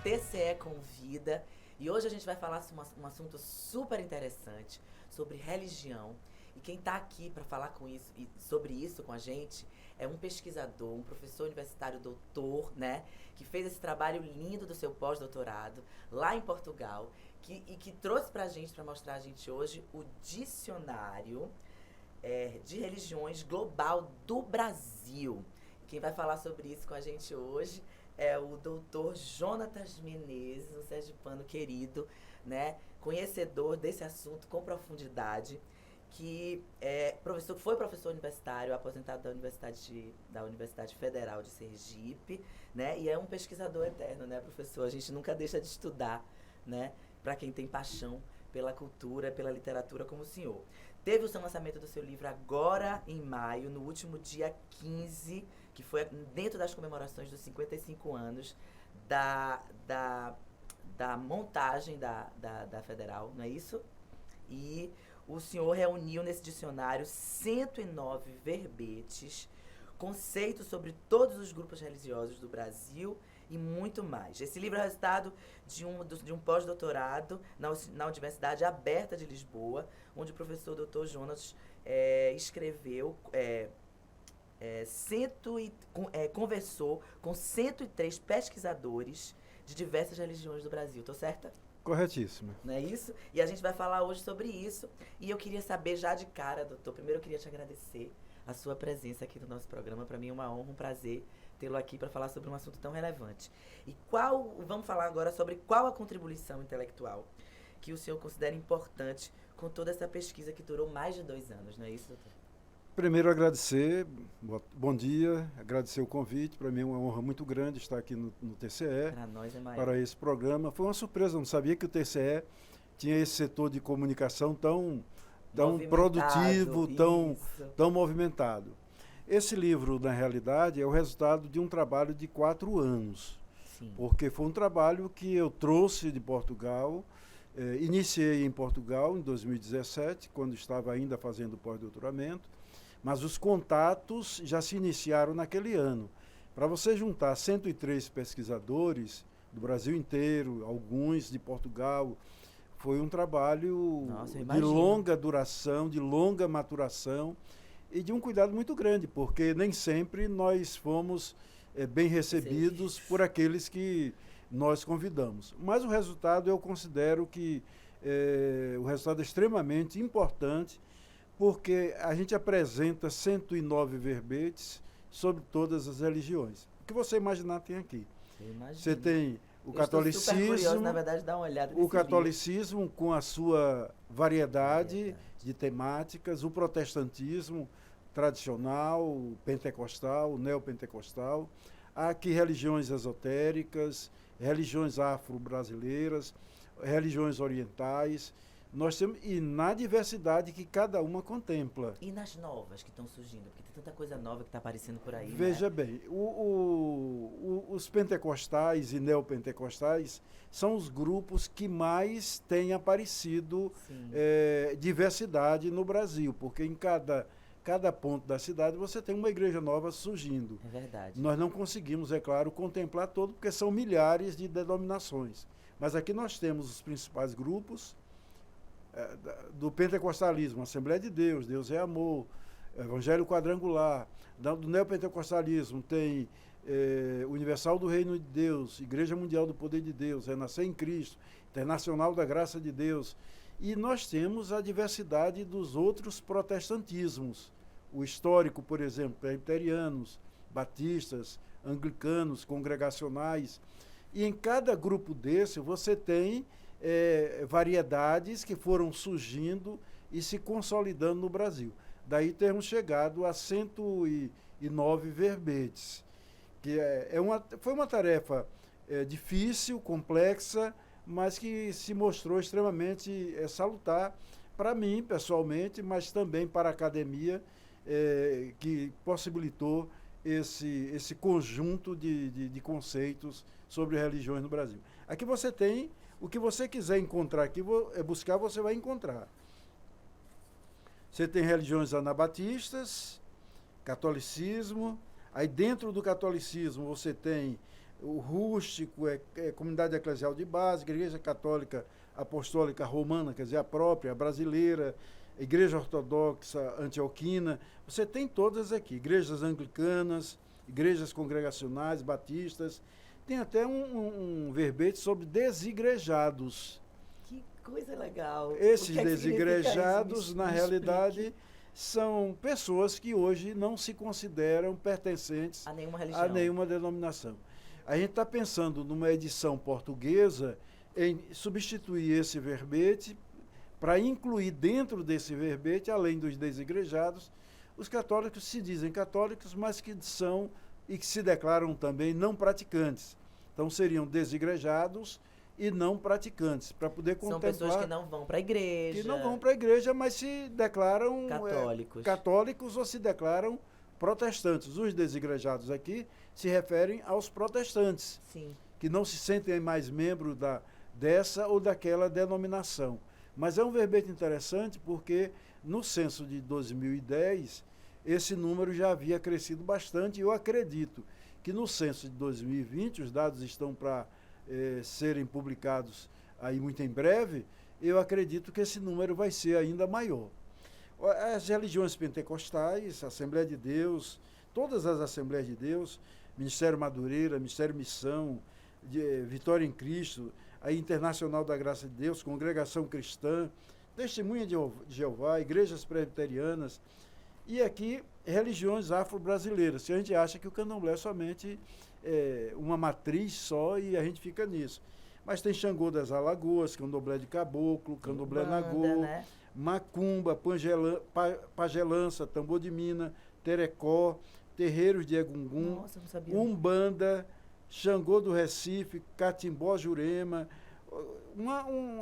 TCE Convida. E hoje a gente vai falar sobre um assunto super interessante, sobre religião. E quem está aqui para falar sobre isso com a gente é um pesquisador, um professor universitário doutor, né? Que fez esse trabalho lindo do seu pós-doutorado lá em Portugal. Que trouxe para mostrar a gente hoje o dicionário de religiões global do Brasil. Quem vai falar sobre isso com a gente hoje é o doutor Jonatas Menezes, um sergipano querido, né, conhecedor desse assunto com profundidade, que foi professor universitário, aposentado da Universidade Federal de Sergipe, né, e é um pesquisador eterno, né, professor? A gente nunca deixa de estudar, né, para quem tem paixão pela cultura, pela literatura como o senhor. Teve o seu lançamento do seu livro agora em maio, no último dia 15, que foi dentro das comemorações dos 55 anos da montagem da Federal, não é isso? E o senhor reuniu nesse dicionário 109 verbetes, conceitos sobre todos os grupos religiosos do Brasil e muito mais. Esse livro é resultado de um pós-doutorado na Universidade Aberta de Lisboa, onde o professor Dr. Jonas escreveu, conversou com 103 pesquisadores de diversas religiões do Brasil. Estou certa? Corretíssimo. Não é isso? E a gente vai falar hoje sobre isso. E eu queria saber já de cara, doutor, primeiro eu queria te agradecer a sua presença aqui no nosso programa. Para mim é uma honra, um prazer tê-lo aqui para falar sobre um assunto tão relevante. E vamos falar agora sobre qual a contribuição intelectual que o senhor considera importante com toda essa pesquisa que durou mais de 2 anos, não é isso, doutor? Primeiro agradecer, bom dia, agradecer o convite, para mim é uma honra muito grande estar aqui no TCE, para nós é maior, para esse programa. Foi uma surpresa, eu não sabia que o TCE tinha esse setor de comunicação tão produtivo, tão movimentado. Esse livro, na realidade, é o resultado de um trabalho de 4 anos. Sim. Porque foi um trabalho que eu trouxe de Portugal, iniciei em Portugal em 2017, quando estava ainda fazendo pós-doutoramento, mas os contatos já se iniciaram naquele ano. Para você juntar 103 pesquisadores do Brasil inteiro, alguns de Portugal, foi um trabalho de longa duração, de longa maturação e de um cuidado muito grande, porque nem sempre nós fomos bem recebidos por aqueles que nós convidamos. Mas o resultado, eu considero que o resultado é extremamente importante, porque a gente apresenta 109 verbetes sobre todas as religiões. O que você imaginar tem aqui. Você tem o catolicismo, super curioso, na verdade, dá uma olhada o catolicismo com a sua variedade de temáticas, o protestantismo tradicional, pentecostal, neopentecostal, há aqui religiões esotéricas, religiões afro-brasileiras, religiões orientais. Nós temos, e na diversidade que cada uma contempla. E nas novas que estão surgindo? Porque tem tanta coisa nova que está aparecendo por aí. Veja bem, os pentecostais e neopentecostais são os grupos que mais têm aparecido diversidade no Brasil, porque em cada ponto da cidade você tem uma igreja nova surgindo. É verdade. Nós não conseguimos, é claro, contemplar todo, porque são milhares de denominações. Mas aqui nós temos os principais grupos do pentecostalismo, Assembleia de Deus, Deus é Amor, Evangelho Quadrangular. Do neopentecostalismo tem Universal do Reino de Deus, Igreja Mundial do Poder de Deus, Renascer em Cristo, Internacional da Graça de Deus. E nós temos a diversidade dos outros protestantismos. O histórico, por exemplo, presbiterianos, batistas, anglicanos, congregacionais. E em cada grupo desse você tem variedades que foram surgindo e se consolidando no Brasil. Daí termos chegado a 109 verbetes, que foi uma tarefa difícil, complexa, mas que se mostrou extremamente salutar para mim, pessoalmente, mas também para a academia, que possibilitou esse conjunto de conceitos sobre religiões no Brasil. Aqui você tem o que você quiser encontrar aqui, buscar, você vai encontrar. Você tem religiões anabatistas, catolicismo, aí dentro do catolicismo você tem o rústico, comunidade eclesial de base, igreja católica apostólica romana, quer dizer, a própria, a brasileira, igreja ortodoxa antioquina, você tem todas aqui, igrejas anglicanas, igrejas congregacionais, batistas, tem até um verbete sobre desigrejados. Que coisa legal. Esses O que é que desigrejados, significa isso? na Me realidade, explique. são pessoas que hoje não se consideram pertencentes A nenhuma religião. a nenhuma denominação. A gente está pensando numa edição portuguesa em substituir esse verbete para incluir dentro desse verbete, além dos desigrejados, os católicos que se dizem católicos, mas que são e que se declaram também não praticantes. Então seriam desigrejados e não praticantes, para poder São contemplar... pessoas que não vão para a igreja. Que não vão para a igreja, mas se declaram Católicos. católicos ou se declaram protestantes. Os desigrejados aqui se referem aos protestantes, Sim. que não se sentem mais membros dessa ou daquela denominação. Mas é um verbete interessante porque no censo de 2010 esse número já havia crescido bastante e eu acredito que no censo de 2020, os dados estão para serem publicados aí muito em breve, eu acredito que esse número vai ser ainda maior. As religiões pentecostais, Assembleia de Deus, todas as Assembleias de Deus, Ministério Madureira, Ministério Missão, Vitória em Cristo, a Internacional da Graça de Deus, Congregação Cristã, Testemunha de Jeová, igrejas presbiterianas, e aqui religiões afro-brasileiras. Se a gente acha que o candomblé é somente uma matriz só e a gente fica nisso. Mas tem Xangô das Alagoas, candomblé de caboclo, candomblé nagô, né? macumba, pagelança, tambor de mina, terecó, terreiros de egungun, Nossa, eu não sabia. umbanda, Xangô do Recife, catimbó Jurema.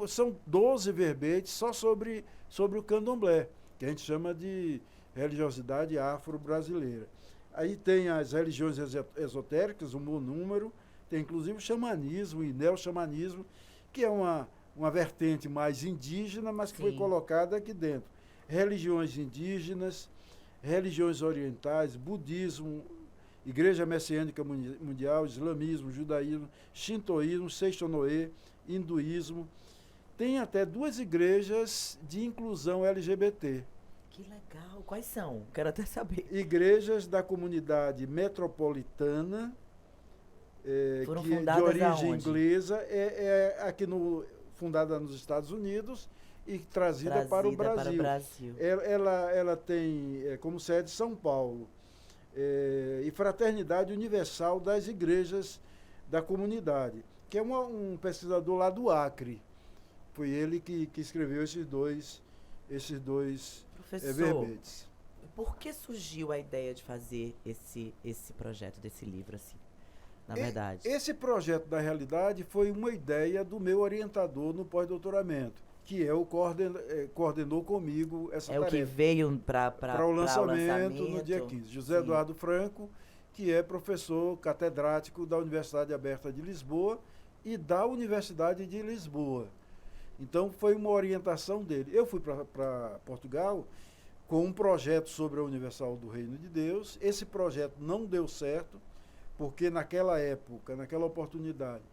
São 12 verbetes só sobre o candomblé, que a gente chama de religiosidade afro-brasileira. Aí tem as religiões esotéricas, um bom número, tem inclusive o xamanismo e neo-xamanismo, que é uma vertente mais indígena, mas que Sim. foi colocada aqui dentro. Religiões indígenas, religiões orientais, budismo, Igreja Messiânica Mundial, islamismo, judaísmo, shintoísmo, seichonoe, hinduísmo. Tem até 2 igrejas de inclusão LGBT. Que legal. Quais são? Quero até saber. Igrejas da comunidade metropolitana, Foram que fundadas de origem aonde? inglesa, aqui fundada nos Estados Unidos e trazida para o Brasil. Para o Brasil. Ela tem como sede São Paulo. E Fraternidade Universal das Igrejas da Comunidade, que é um pesquisador lá do Acre. Foi ele que escreveu esses dois Professor, verbetes. por que surgiu a ideia de fazer esse projeto desse livro assim? Na verdade. Esse projeto, da realidade, foi uma ideia do meu orientador no pós-doutoramento, que coordenou comigo essa tarefa. É o que veio para o lançamento no dia 15. José Sim. Eduardo Franco, que é professor catedrático da Universidade Aberta de Lisboa e da Universidade de Lisboa. Então, foi uma orientação dele. Eu fui para Portugal com um projeto sobre a Universal do Reino de Deus. Esse projeto não deu certo, porque naquela época, naquela oportunidade,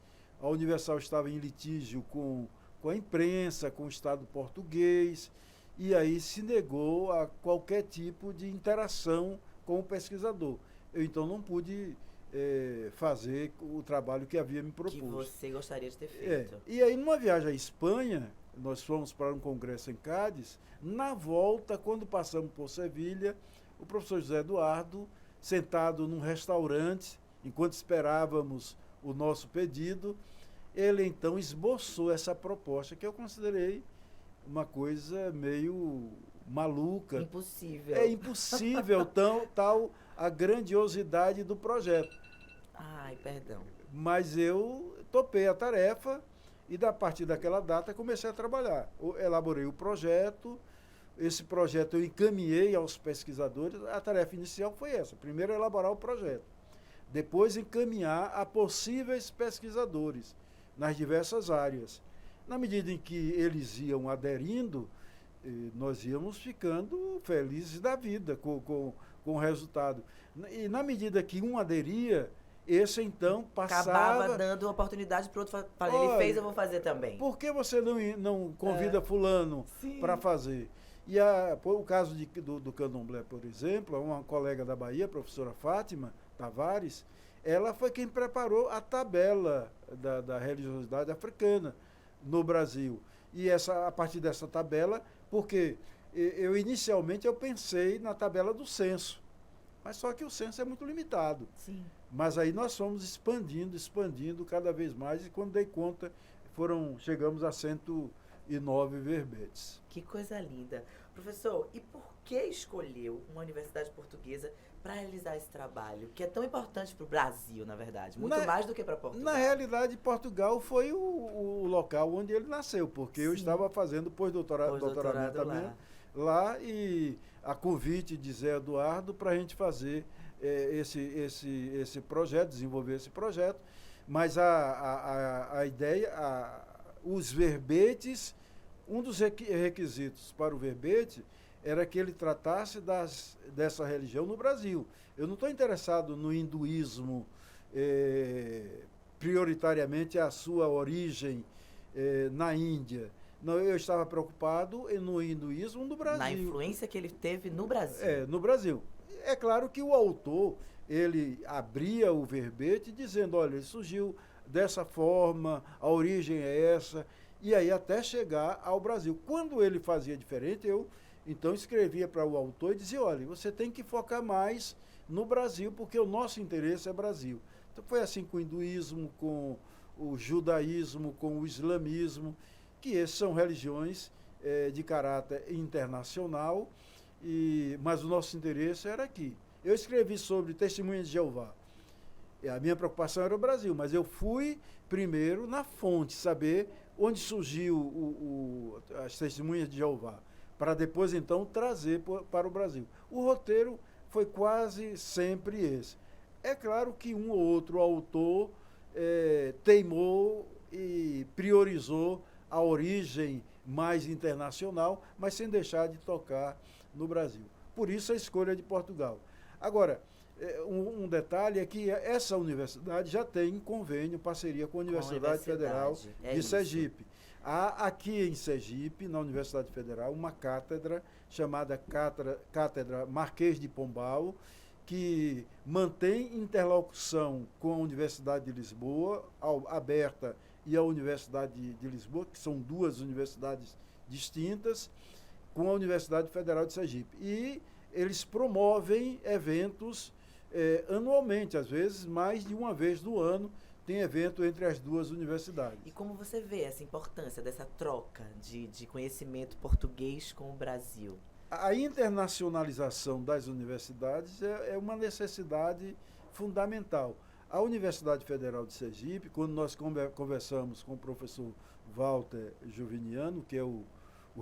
a Universal estava em litígio com a imprensa, com o Estado português, e aí se negou a qualquer tipo de interação com o pesquisador. Eu, então, não pude fazer o trabalho que havia me proposto. Que você gostaria de ter feito. E aí, numa viagem à Espanha, nós fomos para um congresso em Cádiz. Na volta, quando passamos por Sevilha, o professor José Eduardo, sentado num restaurante, enquanto esperávamos o nosso pedido, ele então esboçou essa proposta que eu considerei uma coisa meio maluca. Impossível. É impossível tal a grandiosidade do projeto. Ai, perdão. Mas eu topei a tarefa e, a partir daquela data, comecei a trabalhar. Eu elaborei o projeto, esse projeto eu encaminhei aos pesquisadores. A tarefa inicial foi essa: primeiro elaborar o projeto, depois encaminhar a possíveis pesquisadores nas diversas áreas. Na medida em que eles iam aderindo, nós íamos ficando felizes da vida com o resultado. E na medida que um aderia, Esse, então, Acabava passava... dando oportunidade para o outro falar, ele Olha, fez, eu vou fazer também. Por que você não convida fulano Sim. para fazer? E o caso do candomblé, por exemplo, uma colega da Bahia, a professora Fátima Tavares, ela foi quem preparou a tabela da religiosidade africana no Brasil. E a partir dessa tabela, porque inicialmente eu pensei na tabela do censo, mas só que o censo é muito limitado. Sim. Mas aí nós fomos expandindo cada vez mais, e quando dei conta, chegamos a 109 verbetes. Que coisa linda. Professor, e por que escolheu uma universidade portuguesa para realizar esse trabalho, que é tão importante para o Brasil, na verdade, muito mais do que para Portugal? Na realidade, Portugal foi o local onde ele nasceu, porque eu estava fazendo doutoramento também lá, e a convite de Zé Eduardo para a gente fazer esse projeto, desenvolver esse projeto, mas a ideia, os verbetes, um dos requisitos para o verbete era que ele tratasse dessa religião no Brasil. Eu não estou interessado no hinduísmo, prioritariamente a sua origem na Índia. Não, eu estava preocupado no hinduísmo no Brasil. Na influência que ele teve no Brasil. No Brasil. É claro que o autor, ele abria o verbete dizendo, olha, ele surgiu dessa forma, a origem é essa, e aí até chegar ao Brasil. Quando ele fazia diferente, eu então escrevia para o autor e dizia, olha, você tem que focar mais no Brasil, porque o nosso interesse é Brasil. Então foi assim com o hinduísmo, com o judaísmo, com o islamismo, que essas são religiões de caráter internacional, mas o nosso interesse era aqui. Eu escrevi sobre Testemunhas de Jeová. A minha preocupação era o Brasil, mas eu fui primeiro na fonte, saber onde surgiu as Testemunhas de Jeová, para depois, então, trazer para o Brasil. O roteiro foi quase sempre esse. É claro que um ou outro autor teimou e priorizou a origem mais internacional, mas sem deixar de tocar no Brasil. Por isso a escolha de Portugal. Agora, um detalhe é que essa universidade já tem convênio, parceria com a Universidade Federal de Sergipe. Há aqui em Sergipe, na Universidade Federal, uma cátedra chamada Cátedra Marquês de Pombal, que mantém interlocução com a Universidade de Lisboa, aberta, e a Universidade de Lisboa, que são duas universidades distintas, com a Universidade Federal de Sergipe. E eles promovem eventos anualmente, às vezes mais de uma vez no ano, tem evento entre as duas universidades. E como você vê essa importância dessa troca de conhecimento português com o Brasil? A internacionalização das universidades é uma necessidade fundamental. A Universidade Federal de Sergipe, quando nós conversamos com o professor Walter Juviniano, que é o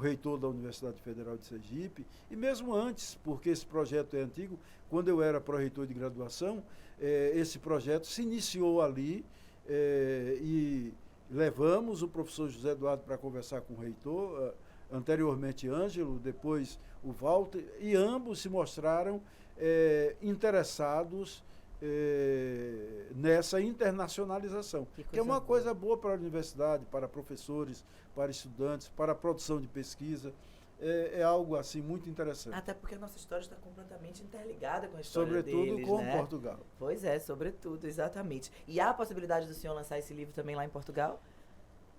reitor da Universidade Federal de Sergipe, e mesmo antes, porque esse projeto é antigo, quando eu era pró-reitor de graduação, esse projeto se iniciou ali e levamos o professor José Eduardo para conversar com o reitor, anteriormente Ângelo, depois o Walter, e ambos se mostraram interessados nessa internacionalização, que é uma coisa boa para a universidade, para professores, para estudantes, para a produção de pesquisa. É algo assim muito interessante. Até porque a nossa história está completamente interligada com a história sobretudo deles, com né? Portugal. Pois é, sobretudo, exatamente. E há a possibilidade do senhor lançar esse livro também lá em Portugal?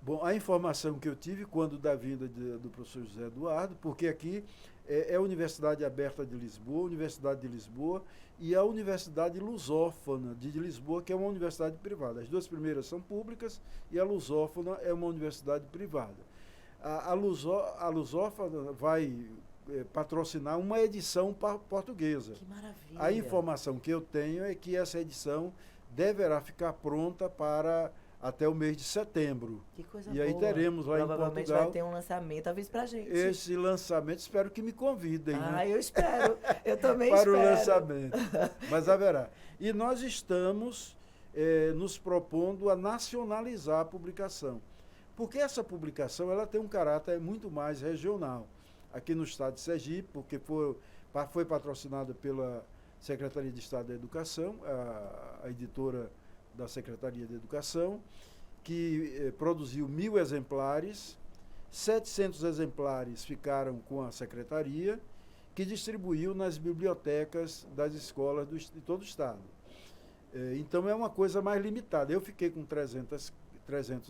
Bom, a informação que eu tive quando da vinda do professor José Eduardo, porque aqui é a Universidade Aberta de Lisboa, a Universidade de Lisboa e a Universidade Lusófona de Lisboa, que é uma universidade privada. As duas primeiras são públicas e a Lusófona é uma universidade privada. A Lusófona vai patrocinar uma edição portuguesa. Que maravilha! A informação que eu tenho é que essa edição deverá ficar pronta para até o mês de setembro. Que coisa boa. E aí teremos lá em Portugal. Provavelmente vai ter um lançamento, avise pra gente. Esse lançamento, espero que me convidem. Né? Eu espero. Eu também para espero. O lançamento. Mas haverá. E nós estamos nos propondo a nacionalizar a publicação. Porque essa publicação ela tem um caráter muito mais regional. Aqui no estado de Sergipe, porque foi patrocinada pela Secretaria de Estado da Educação, a editora da Secretaria de Educação, que produziu 1.000 exemplares, 700 exemplares ficaram com a Secretaria, que distribuiu nas bibliotecas das escolas de todo o Estado. Então é uma coisa mais limitada. Eu fiquei com 300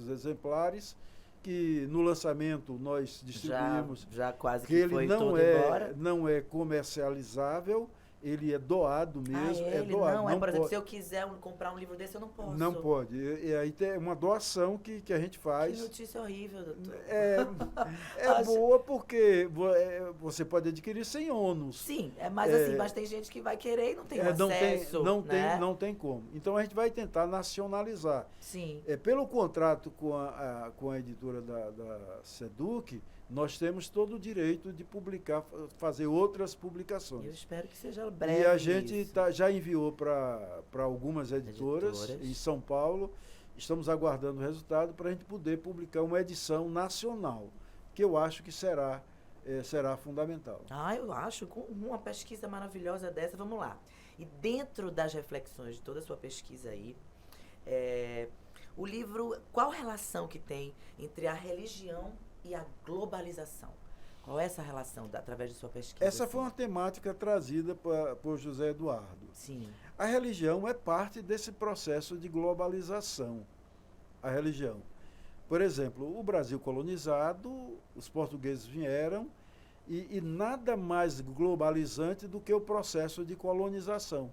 exemplares, que no lançamento nós distribuímos. Já quase que ele foi não todo é, embora. não é comercializável, ele é doado mesmo. Ele doado. não, por exemplo, se eu quiser comprar um livro desse, eu não posso. Não pode. E aí tem uma doação que a gente faz. Que notícia horrível, doutor. É boa porque você pode adquirir sem ônus. Sim, mas tem gente que vai querer e não tem acesso. Não tem como. Então a gente vai tentar nacionalizar. Sim. Pelo contrato com a editora da SEDUC, nós temos todo o direito de publicar, fazer outras publicações. Eu espero que seja breve. E a gente já enviou para algumas editoras em São Paulo. Estamos aguardando o resultado para a gente poder publicar uma edição nacional, que eu acho que será fundamental. Eu acho, com uma pesquisa maravilhosa dessa, vamos lá. E dentro das reflexões de toda a sua pesquisa aí, o livro, qual relação que tem entre a religião e a globalização? Qual é essa relação através de sua pesquisa? Essa foi uma temática trazida por José Eduardo. Sim. A religião é parte desse processo de globalização. A religião. Por exemplo, o Brasil colonizado, os portugueses vieram e nada mais globalizante do que o processo de colonização.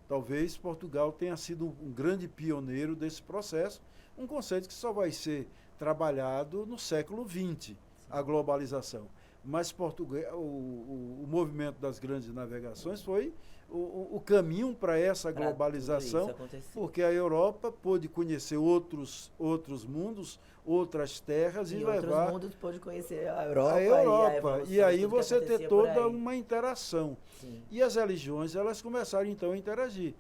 Talvez Portugal tenha sido um grande pioneiro desse processo, um conceito que só vai ser trabalhado no século XX, a globalização. Mas o movimento das grandes navegações foi o caminho para essa globalização, porque a Europa pôde conhecer outros mundos, outras terras e levar... outros mundos pôde conhecer a Europa. E aí você ter toda uma interação. Sim. E as religiões, elas começaram então a interagir.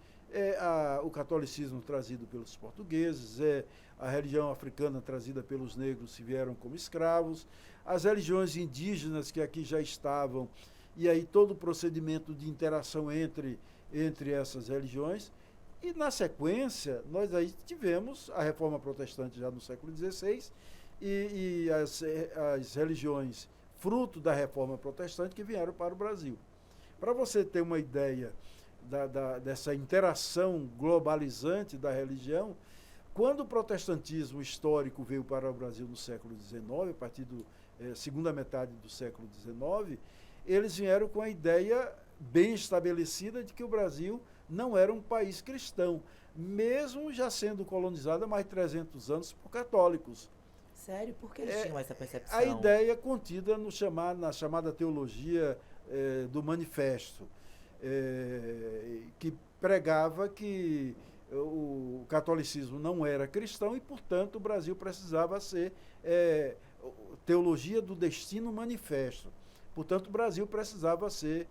O catolicismo trazido pelos portugueses, a religião africana trazida pelos negros que vieram como escravos, as religiões indígenas que aqui já estavam, e aí todo o procedimento de interação entre essas religiões. E, na sequência, nós aí tivemos a Reforma Protestante já no século XVI e as religiões fruto da Reforma Protestante que vieram para o Brasil. Para você ter uma ideia dessa interação globalizante da religião, quando o protestantismo histórico veio para o Brasil no século XIX, a partir da segunda metade do século XIX, eles vieram com a ideia bem estabelecida de que o Brasil não era um país cristão, mesmo já sendo colonizado há mais de 300 anos por católicos. Sério? Por que eles tinham essa percepção? A ideia contida na chamada teologia do Manifesto, que pregava que o catolicismo não era cristão e, portanto, o Brasil precisava ser teologia do destino manifesto. Portanto, o Brasil precisava ser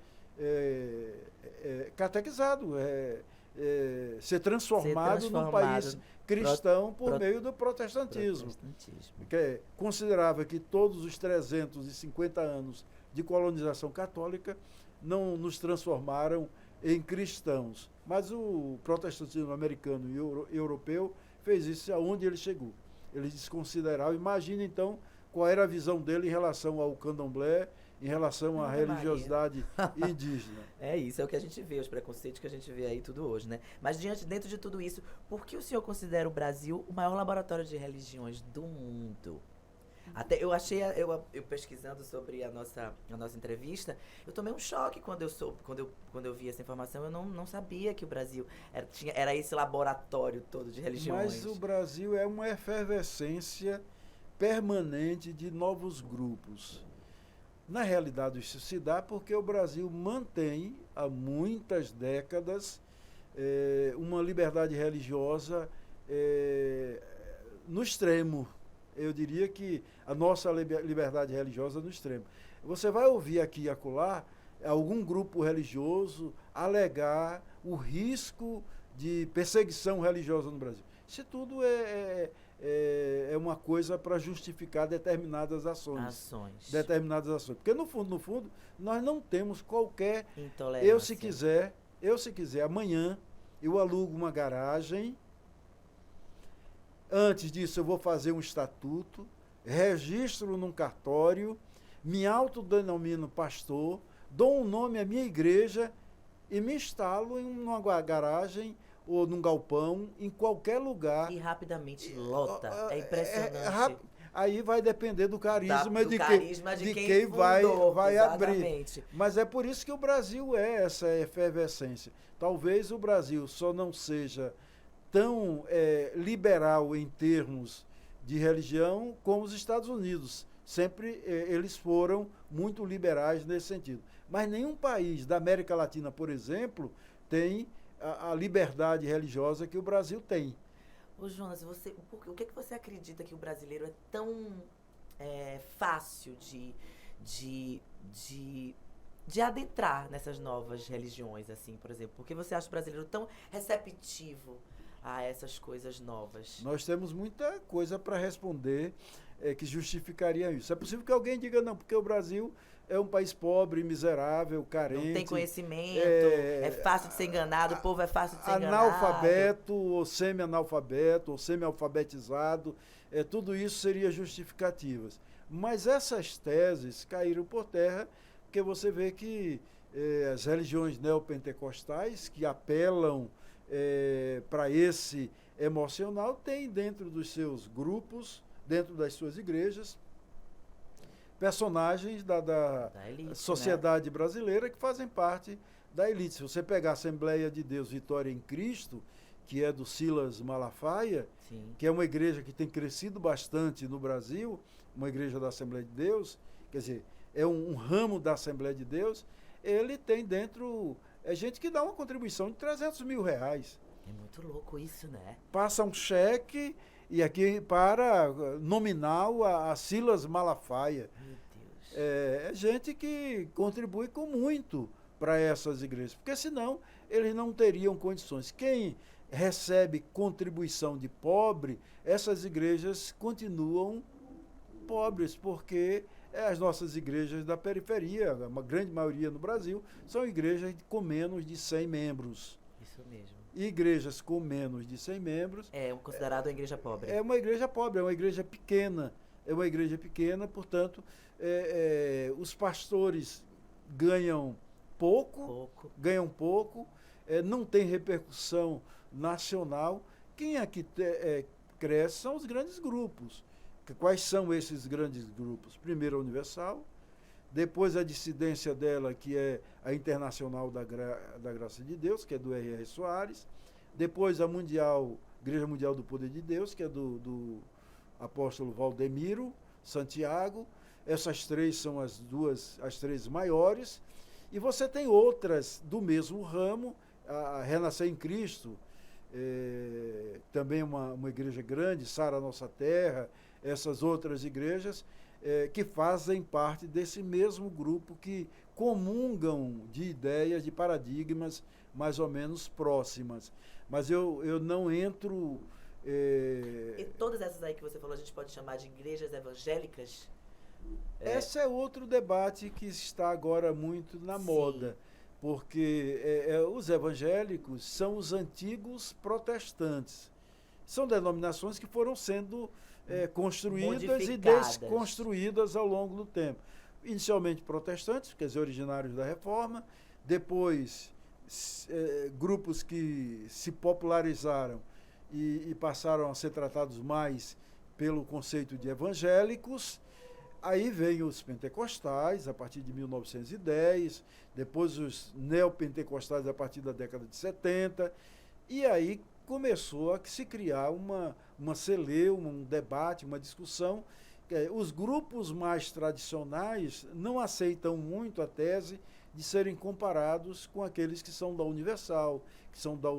catequizado, ser transformado num país cristão por meio do protestantismo. Que considerava que todos os 350 anos de colonização católica não nos transformaram em cristãos. Mas o protestantismo americano e europeu fez isso aonde ele chegou. Ele desconsiderava. Imagina, então, qual era a visão dele em relação ao candomblé, em relação à religiosidade indígena. Isso é o que a gente vê, os preconceitos que a gente vê aí tudo hoje, né? Mas dentro de tudo isso, por que o senhor considera o Brasil o maior laboratório de religiões do mundo? Até eu achei, eu pesquisando sobre a nossa entrevista, eu tomei um choque quando eu vi essa informação. Eu não sabia que o Brasil era esse laboratório todo de religiões. Mas o Brasil é uma efervescência permanente de novos grupos. Na realidade, isso se dá porque o Brasil mantém, há muitas décadas, uma liberdade religiosa no extremo. Eu diria que a nossa liberdade religiosa no extremo. Você vai ouvir aqui e acolá algum grupo religioso alegar o risco de perseguição religiosa no Brasil. Isso tudo é uma coisa para justificar determinadas ações. Determinadas ações. Porque, no fundo, nós não temos qualquer... intolerância. Se quiser, Eu, se quiser, amanhã, eu alugo uma garagem. Antes disso, eu vou fazer um estatuto, registro num cartório, me autodenomino pastor, dou um nome à minha igreja e me instalo em uma garagem ou num galpão, em qualquer lugar. E rapidamente lota. É impressionante. Aí vai depender do carisma, do de, carisma de quem quem vai abrir. Exatamente. Mas é por isso que o Brasil é essa efervescência. Talvez o Brasil só não seja tão liberal em termos de religião como os Estados Unidos. Sempre eles foram muito liberais nesse sentido. Mas nenhum país da América Latina, por exemplo, tem a liberdade religiosa que o Brasil tem. Ô Jonas, o que você acredita que o brasileiro é tão fácil de adentrar nessas novas religiões, assim, por exemplo? Por que você acha o brasileiro tão receptivo a essas coisas novas? Nós temos muita coisa para responder que justificaria isso. É possível que alguém diga, não, porque o Brasil é um país pobre, miserável, carente. Não tem conhecimento, é fácil de ser enganado, o povo é fácil de ser enganado. Analfabeto, ou semi-analfabeto, ou semi-alfabetizado, tudo isso seria justificativas. Mas essas teses caíram por terra, porque você vê que as religiões neopentecostais, que apelam para esse emocional, têm dentro dos seus grupos, dentro das suas igrejas, personagens da elite, sociedade, né, brasileira que fazem parte da elite. Se você pegar a Assembleia de Deus Vitória em Cristo, que é do Silas Malafaia, sim, que é uma igreja que tem crescido bastante no Brasil, uma igreja da Assembleia de Deus, quer dizer, é um ramo da Assembleia de Deus, ele tem dentro gente que dá uma contribuição de R$300 mil. É muito louco isso, né? Passa um cheque e aqui para nominal a Silas Malafaia. Meu Deus. É gente que contribui com muito para essas igrejas, porque senão eles não teriam condições. Quem recebe contribuição de pobre, essas igrejas continuam pobres, porque as nossas igrejas da periferia, uma grande maioria no Brasil, são igrejas com menos de 100 membros. Isso mesmo. Igrejas com menos de 100 membros... É considerado uma igreja pobre. É uma igreja pobre, é uma igreja pequena. É uma igreja pequena, portanto, os pastores ganham pouco. Não tem repercussão nacional. Quem aqui cresce são os grandes grupos. Quais são esses grandes grupos? Primeiro a Universal, depois a dissidência dela, que é a Internacional da Graça de Deus, que é do R.R. Soares, depois a Igreja Mundial do Poder de Deus, que é do apóstolo Valdemiro Santiago. Essas três são as três maiores, e você tem outras do mesmo ramo, a Renascer em Cristo, também uma igreja grande, Sara Nossa Terra, essas outras igrejas que fazem parte desse mesmo grupo, que comungam de ideias, de paradigmas mais ou menos próximas. Mas eu não entro... E todas essas aí que você falou, a gente pode chamar de igrejas evangélicas? Esse é outro debate que está agora muito na moda, porque os evangélicos são os antigos protestantes. São denominações que foram sendo construídas e desconstruídas ao longo do tempo. Inicialmente protestantes, quer dizer, originários da Reforma, depois grupos que se popularizaram e passaram a ser tratados mais pelo conceito de evangélicos. Aí vem os pentecostais, a partir de 1910, depois os neopentecostais a partir da década de 70, e aí começou a se criar uma celeuma, um debate, uma discussão. Os grupos mais tradicionais não aceitam muito a tese de serem comparados com aqueles que são da Universal, que são da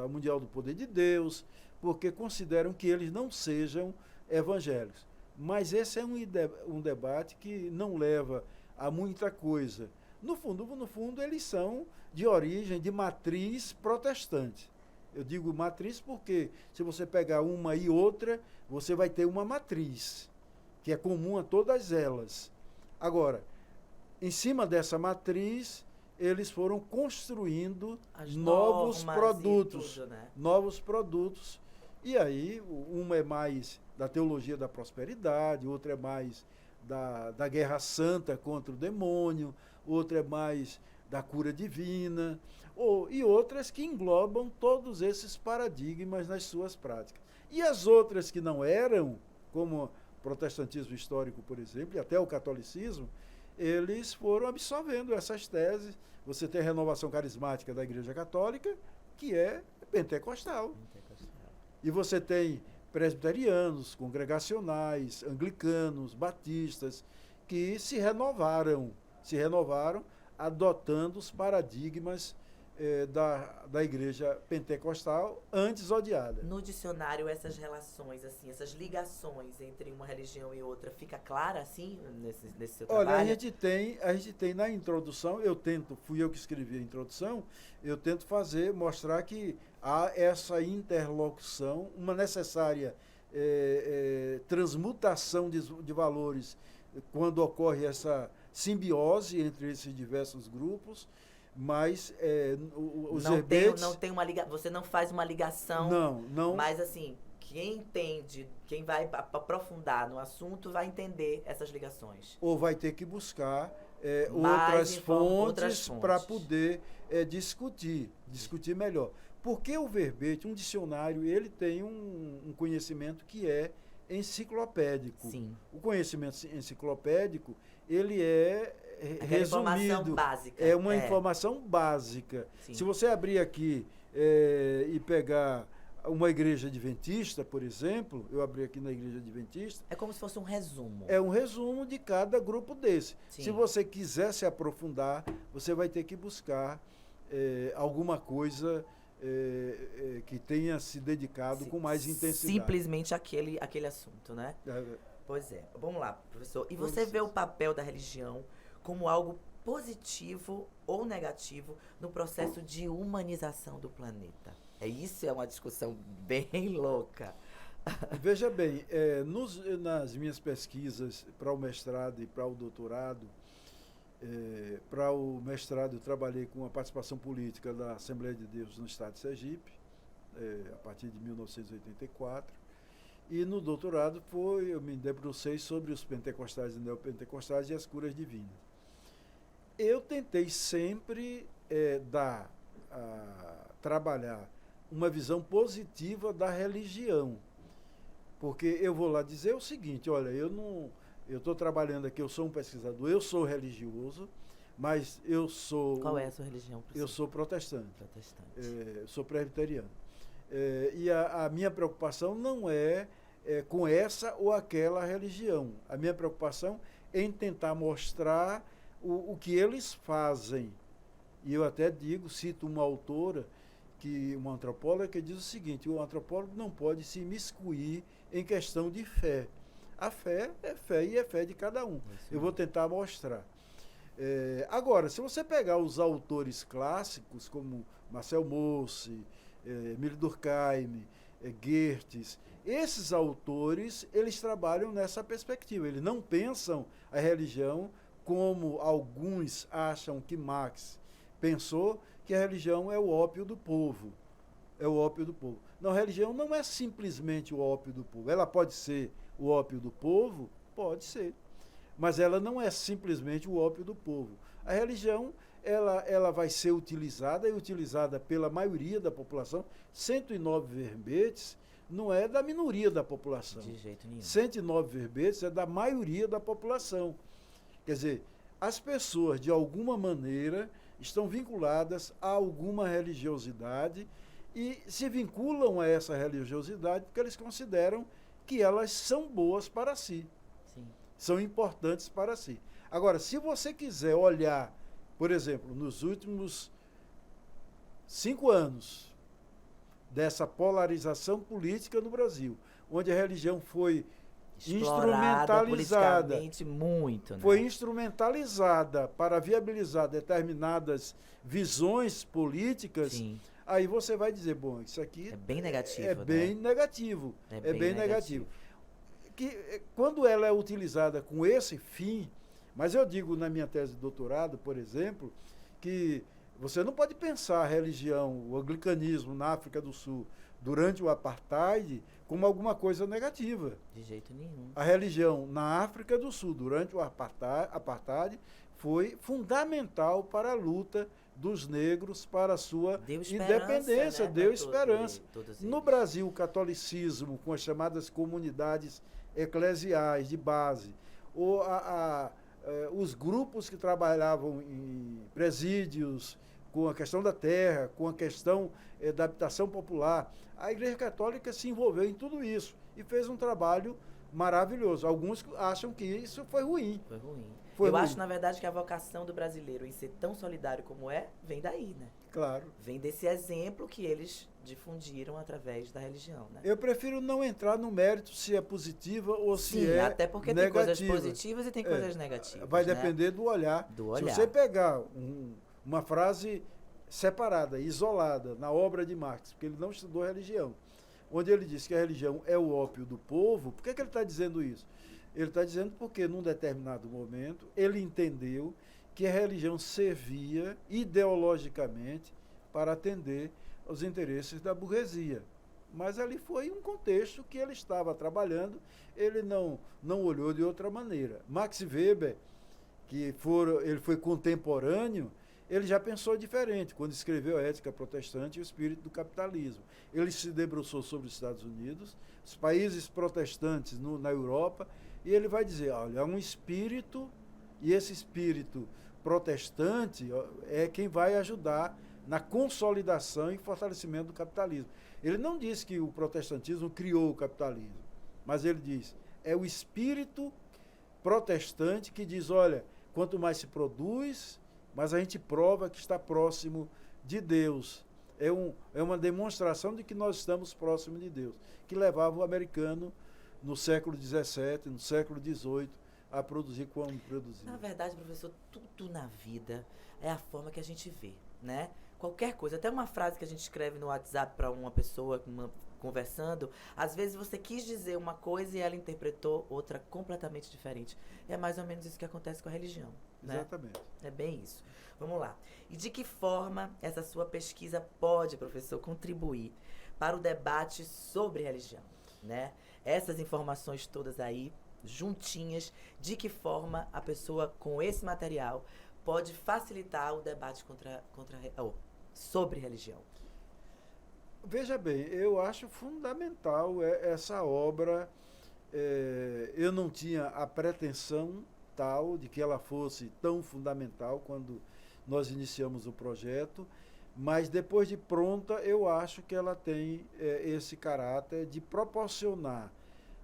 Mundial do Poder de Deus, porque consideram que eles não sejam evangélicos. Mas esse é um debate que não leva a muita coisa. No fundo, eles são de origem, de matriz protestante. Eu digo matriz porque, se você pegar uma e outra, você vai ter uma matriz, que é comum a todas elas. Agora, em cima dessa matriz, eles foram construindo As novos normas produtos. e tudo, né? Novos produtos. E aí, uma é mais da teologia da prosperidade, outra é mais da guerra santa contra o demônio, outra é mais da cura divina, e outras que englobam todos esses paradigmas nas suas práticas. E as outras que não eram, como o protestantismo histórico, por exemplo, e até o catolicismo, eles foram absorvendo essas teses. Você tem a renovação carismática da Igreja Católica, que é pentecostal. E você tem presbiterianos, congregacionais, anglicanos, batistas, que se renovaram adotando os paradigmas da igreja pentecostal antes odiada. No dicionário, essas relações, assim, essas ligações entre uma religião e outra, fica clara, assim, nesse seu trabalho? Olha, a gente tem na introdução, fui eu que escrevi a introdução, eu tento mostrar que há essa interlocução, uma necessária transmutação de valores quando ocorre essa simbiose entre esses diversos grupos, mas os verbetes... Você não faz uma ligação, não. Mas assim, quem entende, quem vai aprofundar no assunto vai entender essas ligações. Ou vai ter que buscar outras fontes para poder discutir melhor. Porque o verbete, um dicionário, ele tem um conhecimento que é enciclopédico. Sim. O conhecimento enciclopédico, ele é resumido. Informação básica. É uma informação básica. Sim. Se você abrir aqui e pegar uma igreja adventista, por exemplo, eu abri aqui na igreja adventista... É como se fosse um resumo. É um resumo de cada grupo desse. Sim. Se você quiser se aprofundar, você vai ter que buscar alguma coisa que tenha se dedicado com mais intensidade. Simplesmente aquele assunto, né? Pois é. Vamos lá, professor. E você vê o papel da religião como algo positivo ou negativo no processo de humanização do planeta? Isso é uma discussão bem louca. Veja bem, nas minhas pesquisas para o mestrado e para o doutorado, para o mestrado eu trabalhei com a participação política da Assembleia de Deus no estado de Sergipe, a partir de 1984, e no doutorado eu me debrucei sobre os pentecostais e neopentecostais e as curas divinas. Eu tentei sempre trabalhar uma visão positiva da religião, porque eu vou lá dizer o seguinte: olha, eu estou trabalhando aqui, eu sou um pesquisador, eu sou religioso, mas eu sou... Qual é a sua religião? Eu sou protestante. Eu sou presbiteriano. E a minha preocupação não é com essa ou aquela religião. A minha preocupação é em tentar mostrar o que eles fazem. E eu até cito uma autora, uma antropóloga, que diz o seguinte: o antropólogo não pode se imiscuir em questão de fé. A fé é fé e é fé de cada um. Eu vou tentar mostrar. Agora, se você pegar os autores clássicos, como Marcel Mauss, Emile Durkheim, Goethe, esses autores, eles trabalham nessa perspectiva. Eles não pensam a religião como alguns acham que Marx pensou, que a religião é o ópio do povo. É o ópio do povo. Não, a religião não é simplesmente o ópio do povo. Ela pode ser o ópio do povo? Pode ser. Mas ela não é simplesmente o ópio do povo. A religião, ela vai ser utilizada pela maioria da população. 109 verbetes não é da minoria da população. De jeito nenhum. 109 verbetes é da maioria da população. Quer dizer, as pessoas, de alguma maneira, estão vinculadas a alguma religiosidade e se vinculam a essa religiosidade porque eles consideram que elas são boas para si. Sim. São importantes para si. Agora, se você quiser olhar, por exemplo, nos últimos 5 anos dessa polarização política no Brasil, onde a religião foi instrumentalizada, muito, né? Foi instrumentalizada para viabilizar determinadas visões políticas. Sim. Aí você vai dizer, bom, isso aqui é bem negativo. É bem negativo. É bem negativo. Que, quando ela é utilizada com esse fim, mas eu digo na minha tese de doutorado, por exemplo, que você não pode pensar a religião, o anglicanismo na África do Sul durante o apartheid como alguma coisa negativa. De jeito nenhum. A religião na África do Sul durante o apartheid foi fundamental para a luta dos negros para a sua independência, né, deu esperança. No Brasil, o catolicismo, com as chamadas comunidades eclesiais de base, ou os grupos que trabalhavam em presídios, com a questão da terra, com a questão da habitação popular, a Igreja Católica se envolveu em tudo isso e fez um trabalho maravilhoso. Alguns acham que isso foi ruim. Foi ruim. Eu acho, na verdade, que a vocação do brasileiro em ser tão solidário como vem daí, né? Claro. Vem desse exemplo que eles difundiram através da religião, né? Eu prefiro não entrar no mérito se é positiva ou se é negativa. Até porque tem coisas positivas e tem coisas negativas. Vai depender do olhar. Se você pegar uma frase separada, isolada, na obra de Marx, porque ele não estudou religião, onde ele diz que a religião é o ópio do povo, por que ele está dizendo isso? Ele está dizendo porque, num determinado momento, ele entendeu que a religião servia ideologicamente para atender aos interesses da burguesia. Mas ali foi um contexto que ele estava trabalhando, ele não olhou de outra maneira. Max Weber, ele foi contemporâneo, ele já pensou diferente quando escreveu a Ética Protestante e o Espírito do Capitalismo. Ele se debruçou sobre os Estados Unidos, os países protestantes na Europa, e ele vai dizer, olha, há um espírito, e esse espírito protestante é quem vai ajudar na consolidação e fortalecimento do capitalismo. Ele não diz que o protestantismo criou o capitalismo, mas ele diz, é o espírito protestante que diz, olha, quanto mais se produz, mais a gente prova que está próximo de Deus. É uma demonstração de que nós estamos próximos de Deus, que levava o americano no século XVII, no século XVIII, a produzir como produzia. Na verdade, professor, tudo na vida é a forma que a gente vê, né? Qualquer coisa, até uma frase que a gente escreve no WhatsApp para uma pessoa conversando, às vezes você quis dizer uma coisa e ela interpretou outra completamente diferente. É mais ou menos isso que acontece com a religião, né? Exatamente. É bem isso. Vamos lá. E de que forma essa sua pesquisa pode, professor, contribuir para o debate sobre religião, né? Essas informações todas aí, juntinhas, de que forma a pessoa com esse material pode facilitar o debate sobre religião? Veja bem, eu acho fundamental essa obra. Eu não tinha a pretensão tal de que ela fosse tão fundamental quando nós iniciamos o projeto, mas depois de pronta eu acho que ela tem esse caráter de proporcionar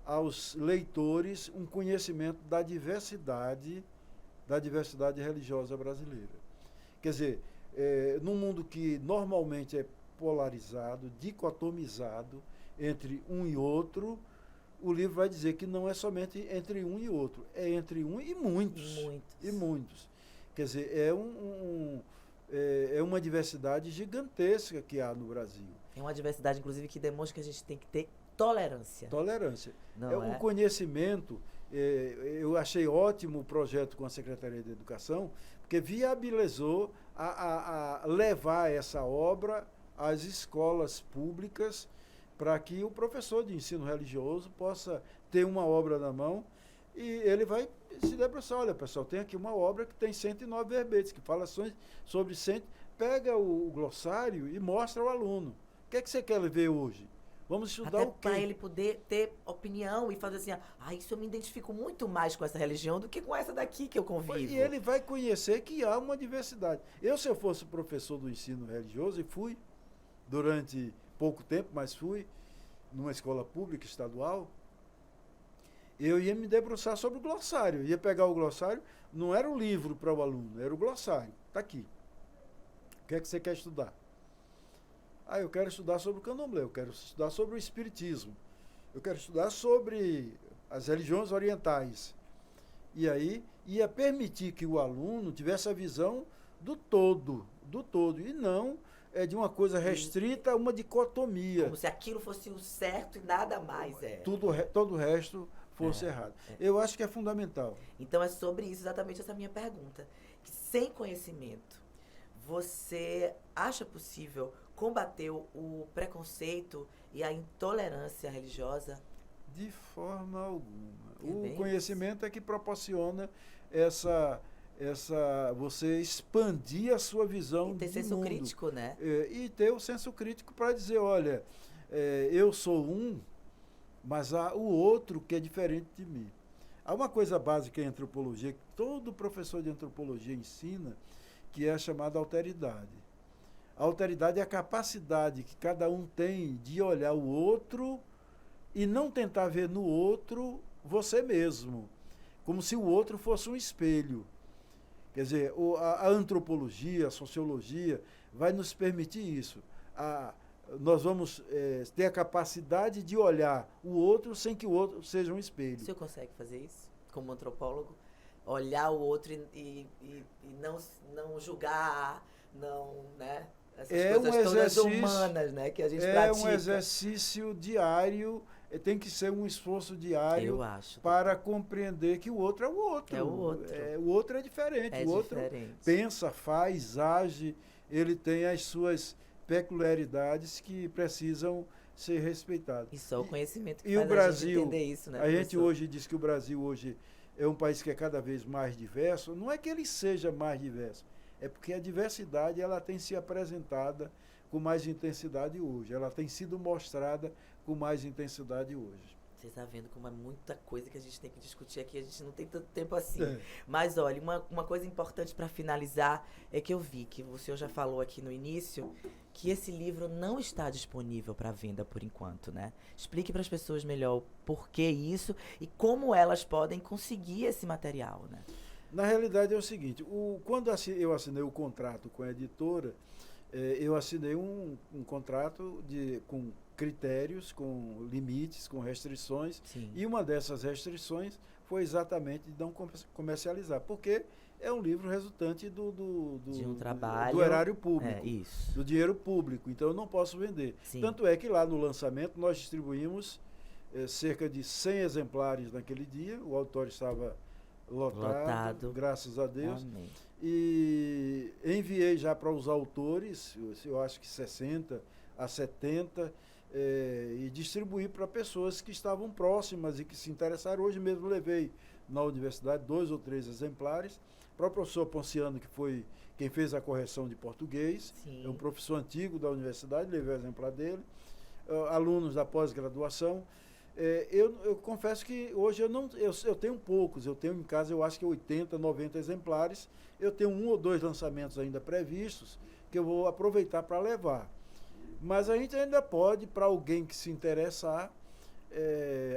aos leitores um conhecimento da diversidade religiosa brasileira. Quer dizer, num mundo que normalmente é polarizado, dicotomizado entre um e outro, o livro vai dizer que não é somente entre um e outro, é entre um e muitos. E muitos. Quer dizer, é uma diversidade gigantesca que há no Brasil. É uma diversidade, inclusive, que demonstra que a gente tem que ter tolerância. Tolerância. O conhecimento, eu achei ótimo o projeto com a Secretaria de Educação, porque viabilizou a levar essa obra às escolas públicas para que o professor de ensino religioso possa ter uma obra na mão e ele vai se debruçar. Olha, pessoal, tem aqui uma obra que tem 109 verbetes, que fala sobre pega o glossário e mostra ao aluno. O que é que você quer ver hoje? Vamos estudar até o quê? Para ele poder ter opinião e fazer assim, isso eu me identifico muito mais com essa religião do que com essa daqui que eu convivo. E ele vai conhecer que há uma diversidade. Se eu fosse professor do ensino religioso, e fui durante pouco tempo, mas fui numa escola pública estadual, eu ia me debruçar sobre o glossário. Eu ia pegar o glossário, não era o livro para o aluno, era o glossário. Está aqui. O que é que você quer estudar? Eu quero estudar sobre o candomblé, eu quero estudar sobre o espiritismo, eu quero estudar sobre as religiões orientais. E aí ia permitir que o aluno tivesse a visão do todo, e não de uma coisa restrita a uma dicotomia. Como se aquilo fosse o certo e nada mais. Todo o resto fosse errado. Eu acho que é fundamental. Então é sobre isso exatamente essa minha pergunta. Que sem conhecimento, você acha possível combater o preconceito e a intolerância religiosa? De forma alguma. bem O conhecimento é que proporciona essa você expandir a sua visão E ter de senso mundo. crítico, né? E ter o senso crítico para dizer, olha, eu sou um, mas há o outro que é diferente de mim. Há uma coisa básica em antropologia, que todo professor de antropologia ensina, que é a chamada alteridade. A alteridade é a capacidade que cada um tem de olhar o outro e não tentar ver no outro você mesmo, como se o outro fosse um espelho. Quer dizer, a antropologia, a sociologia vai nos permitir isso. Nós vamos ter a capacidade de olhar o outro sem que o outro seja um espelho. O senhor consegue fazer isso como antropólogo? Olhar o outro e não julgar, não, né? Essas coisas todas humanas, né? Que a gente pratica. É um exercício diário, tem que ser um esforço diário para compreender que o outro é o outro. É o outro. O outro é diferente. O outro pensa, faz, age, ele tem as suas peculiaridades que precisam ser respeitadas. E só o conhecimento que faz o Brasil, a gente entender isso, né? A gente hoje diz que o Brasil hoje é um país que é cada vez mais diverso. Não é que ele seja mais diverso, é porque a diversidade ela tem se apresentada com mais intensidade hoje. Ela tem sido mostrada com mais intensidade hoje. Você está vendo como é muita coisa que a gente tem que discutir aqui, a gente não tem tanto tempo assim. Mas olha, uma coisa importante para finalizar é que eu vi que o senhor já falou aqui no início que esse livro não está disponível para venda por enquanto, né? Explique para as pessoas melhor o porquê isso e como elas podem conseguir esse material, né? Na realidade é o seguinte, quando eu assinei o contrato com a editora, eu assinei um contrato com critérios, com limites, com restrições. Sim. E uma dessas restrições foi exatamente de não comercializar, porque é um livro resultante de um trabalho, do erário público, isso. do dinheiro público, então eu não posso vender. Sim. Tanto é que lá no lançamento nós distribuímos cerca de 100 exemplares naquele dia, o auditório estava lotado, graças a Deus. Amém. E enviei já para os autores, eu acho que 60 a 70, e distribuí para pessoas que estavam próximas e que se interessaram. Hoje mesmo levei na universidade 2 ou 3 exemplares para o professor Ponciano, que foi quem fez a correção de português. Sim. É um professor antigo da universidade, levei o exemplar dele. Alunos da pós-graduação. Eu confesso que hoje eu tenho poucos, eu tenho em casa eu acho que 80, 90 exemplares, eu tenho 1 ou 2 lançamentos ainda previstos que eu vou aproveitar para levar. Mas a gente ainda pode, para alguém que se interessar,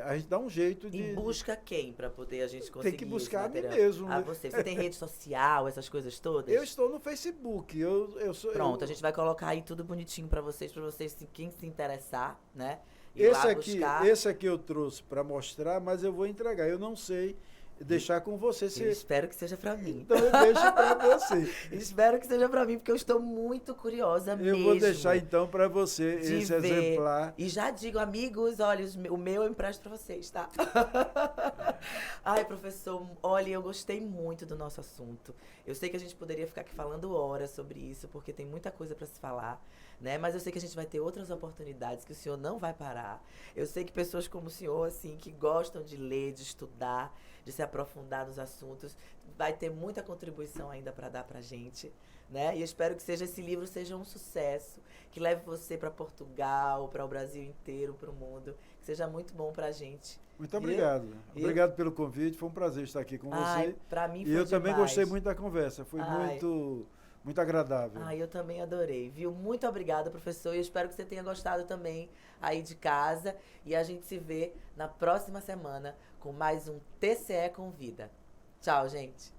a gente dá um jeito de... E busca quem para poder a gente conseguir? Tem que buscar a mim material? mesmo. Ah, você tem rede social, essas coisas todas? Eu estou no Facebook. Pronto, a gente vai colocar aí tudo bonitinho para vocês quem se interessar, né? Esse aqui eu trouxe para mostrar, mas eu vou entregar. Eu não sei deixar com você. Eu espero que seja para mim. Então eu deixo para você. Espero que seja para mim, porque eu estou muito curiosa mesmo. Eu vou deixar então para você esse exemplar. E já digo, amigos, olha, o meu eu empresto para vocês, tá? Ai, professor, olha, eu gostei muito do nosso assunto. Eu sei que a gente poderia ficar aqui falando horas sobre isso, porque tem muita coisa para se falar, né? Mas eu sei que a gente vai ter outras oportunidades, que o senhor não vai parar. Eu sei que pessoas como o senhor, assim, que gostam de ler, de estudar, de se aprofundar nos assuntos, vai ter muita contribuição ainda para dar pra gente, né? E eu espero que esse livro seja um sucesso, que leve você para Portugal, para o Brasil inteiro, para o mundo, que seja muito bom pra gente. Muito obrigado. Obrigado pelo convite, foi um prazer estar aqui com você. Pra mim foi demais. também gostei muito da conversa, foi muito agradável. Eu também adorei, viu? Muito obrigada, professor, e eu espero que você tenha gostado também aí de casa. E a gente se vê na próxima semana com mais um TCE Convida. Tchau, gente!